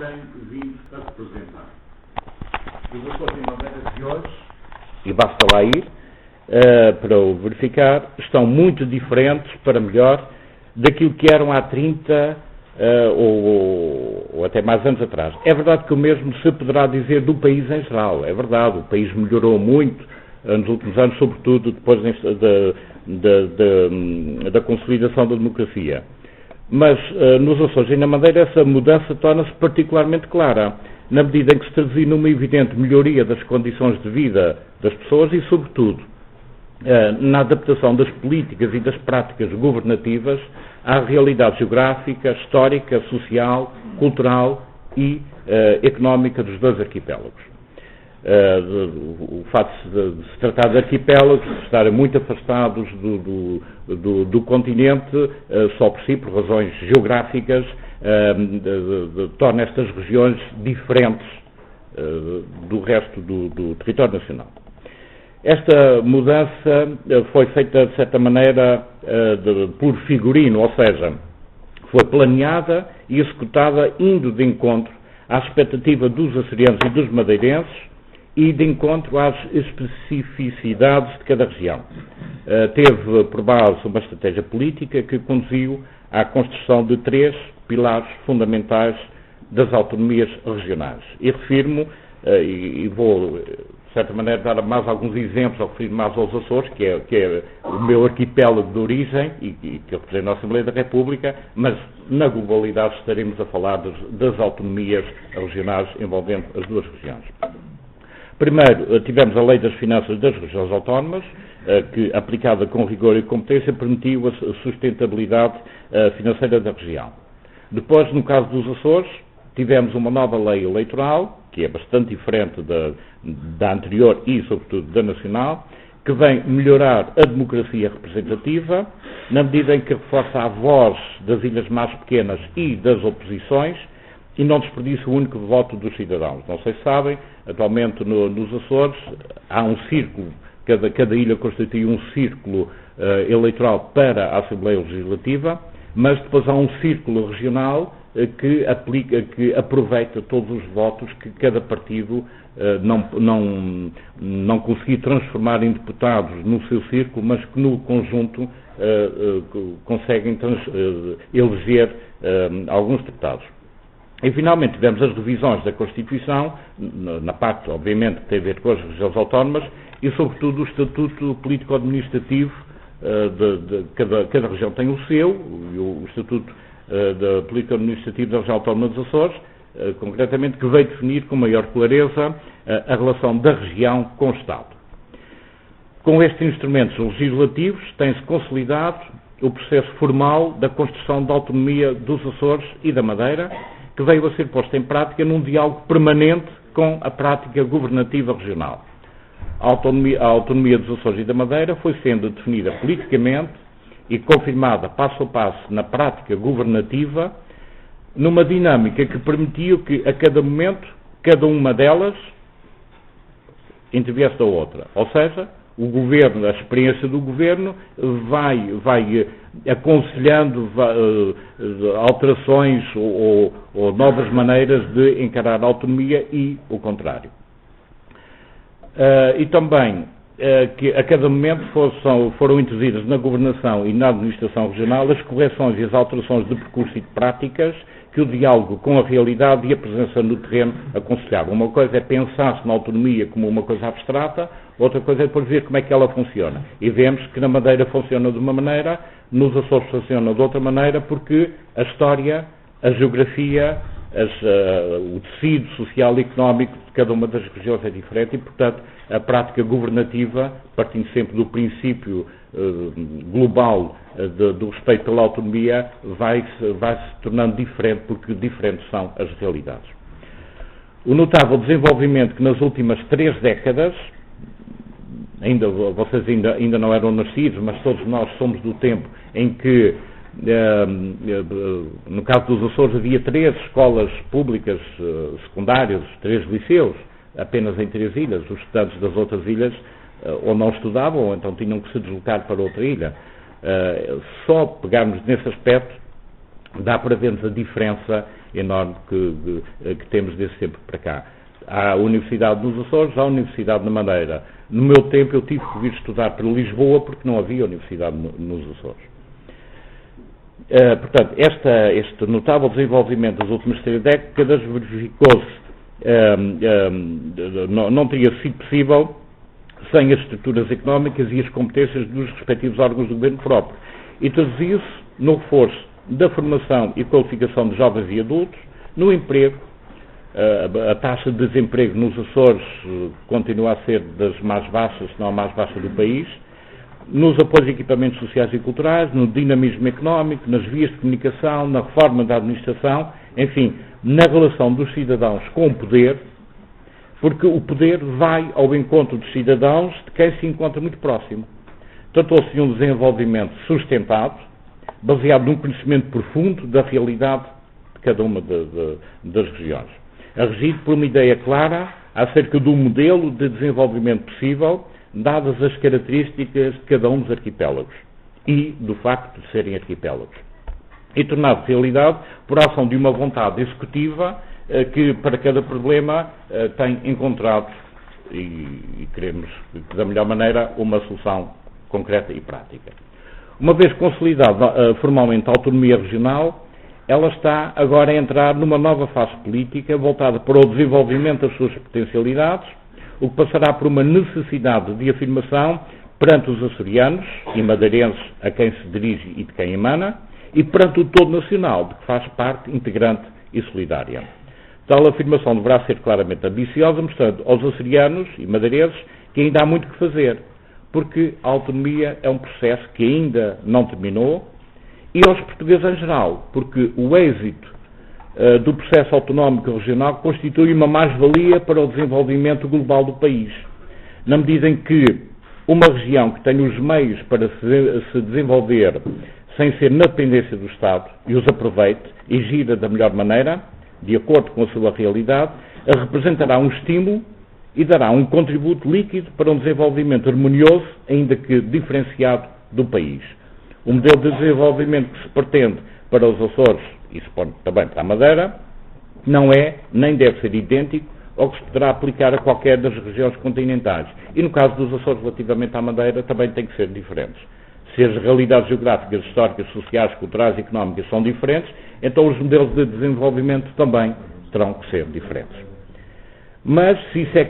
tem vindo a representar. Os Açores e Madeira de hoje, e basta lá ir para o verificar, estão muito diferentes, para melhor, daquilo que eram há 30 ou até mais anos atrás. É verdade que o mesmo se poderá dizer do país em geral, é verdade, o país melhorou muito nos últimos anos, sobretudo depois da consolidação da democracia. Mas nos Açores e na Madeira essa mudança torna-se particularmente clara, na medida em que se traduz numa evidente melhoria das condições de vida das pessoas e, sobretudo, na adaptação das políticas e das práticas governativas à realidade geográfica, histórica, social, cultural e económica dos dois arquipélagos. O facto de se tratar de arquipélagos, de estarem muito afastados do continente, só por si, por razões geográficas, torna estas regiões diferentes do resto do território nacional. Esta mudança foi feita, de certa maneira, por figurino, ou seja, foi planeada e executada indo de encontro à expectativa dos açorianos e dos madeirenses e de encontro às especificidades de cada região. Teve por base uma estratégia política que conduziu à construção de 3 pilares fundamentais das autonomias regionais. E refiro-me, e vou, de certa maneira, dar mais alguns exemplos ao referir mais aos Açores, que é o meu arquipélago de origem e que eu represento na Assembleia da República, mas na globalidade estaremos a falar das autonomias regionais envolvendo as duas regiões. Primeiro, tivemos a Lei das Finanças das Regiões Autónomas, que, aplicada com rigor e competência, permitiu a sustentabilidade financeira da região. Depois, no caso dos Açores, tivemos uma nova lei eleitoral, que é bastante diferente da anterior e, sobretudo, da nacional, que vem melhorar a democracia representativa, na medida em que reforça a voz das ilhas mais pequenas e das oposições, e não desperdiça o único voto dos cidadãos. Não sei se sabem, atualmente nos Açores há um círculo, cada ilha constitui um círculo eleitoral para a Assembleia Legislativa, mas depois há um círculo regional que aproveita todos os votos que cada partido não conseguir transformar em deputados no seu círculo, mas que no conjunto conseguem eleger alguns deputados. E, finalmente, tivemos as revisões da Constituição, na parte, obviamente, que tem a ver com as regiões autónomas, e, sobretudo, o Estatuto Político-Administrativo cada região tem o seu, o Estatuto Político-Administrativo da Região Autónoma dos Açores, concretamente, que veio definir com maior clareza a relação da região com o Estado. Com estes instrumentos legislativos, tem-se consolidado o processo formal da construção da autonomia dos Açores e da Madeira, que veio a ser posto em prática num diálogo permanente com a prática governativa regional. A autonomia dos Açores e da Madeira foi sendo definida politicamente e confirmada passo a passo na prática governativa, numa dinâmica que permitiu que, a cada momento, cada uma delas interviesse da outra. Ou seja, o governo, a experiência do governo vai aconselhando alterações ou novas maneiras de encarar a autonomia e o contrário. E também que a cada momento foram introduzidas na governação e na administração regional as correções e as alterações de percurso e de práticas que o diálogo com a realidade e a presença no terreno aconselhavam. Uma coisa é pensar-se na autonomia como uma coisa abstrata, outra coisa é depois ver como é que ela funciona. E vemos que na Madeira funciona de uma maneira, nos Açores funciona de outra maneira, porque a história, a geografia, o tecido social e económico de cada uma das regiões é diferente e, portanto, a prática governativa, partindo sempre do princípio global do respeito pela autonomia, vai-se tornando diferente, porque diferentes são as realidades. O notável desenvolvimento que nas últimas 3 décadas, vocês ainda não eram nascidos, mas todos nós somos do tempo em que, no caso dos Açores, havia 3 escolas públicas secundárias, 3 liceus, apenas em 3 ilhas. Os estudantes das outras ilhas ou não estudavam, ou então tinham que se deslocar para outra ilha. Só pegarmos nesse aspecto, dá para vermos a diferença enorme que temos desse tempo para cá. Há a Universidade nos Açores, há a Universidade na Madeira. No meu tempo eu tive que vir estudar para Lisboa porque não havia Universidade nos Açores. Portanto, este notável desenvolvimento das últimas 3 décadas verificou-se, não teria sido possível sem as estruturas económicas e as competências dos respectivos órgãos do governo próprio. E traduzia-se no reforço da formação e qualificação de jovens e adultos, no emprego. A taxa de desemprego nos Açores continua a ser das mais baixas, se não a mais baixa do país, nos apoios a equipamentos sociais e culturais, no dinamismo económico, nas vias de comunicação, na reforma da administração, enfim, na relação dos cidadãos com o poder, porque o poder vai ao encontro dos cidadãos de quem se encontra muito próximo. Tratou-se de um desenvolvimento sustentado, baseado num conhecimento profundo da realidade de cada uma das regiões, regido por uma ideia clara acerca do modelo de desenvolvimento possível, dadas as características de cada um dos arquipélagos e do facto de serem arquipélagos, e tornado realidade por ação de uma vontade executiva que para cada problema tem encontrado e queremos que da melhor maneira uma solução concreta e prática. Uma vez consolidada formalmente a autonomia regional, ela está agora a entrar numa nova fase política voltada para o desenvolvimento das suas potencialidades, o que passará por uma necessidade de afirmação perante os açorianos e madeirenses a quem se dirige e de quem emana, e perante o todo nacional, de que faz parte integrante e solidária. Tal afirmação deverá ser claramente ambiciosa, mostrando aos açorianos e madeirenses que ainda há muito que fazer, porque a autonomia é um processo que ainda não terminou, e aos portugueses em geral, porque o êxito do processo autonómico regional constitui uma mais-valia para o desenvolvimento global do país, na medida em que uma região que tem os meios para se desenvolver sem ser na dependência do Estado e os aproveite e gira da melhor maneira, de acordo com a sua realidade, representará um estímulo e dará um contributo líquido para um desenvolvimento harmonioso, ainda que diferenciado, do país. O modelo de desenvolvimento que se pretende para os Açores, e se pode também para a Madeira, não é, nem deve ser idêntico ao que se poderá aplicar a qualquer das regiões continentais. E no caso dos Açores, relativamente à Madeira, também tem que ser diferentes. Se as realidades geográficas, históricas, sociais, culturais e económicas são diferentes, então os modelos de desenvolvimento também terão que ser diferentes. Mas, se isso é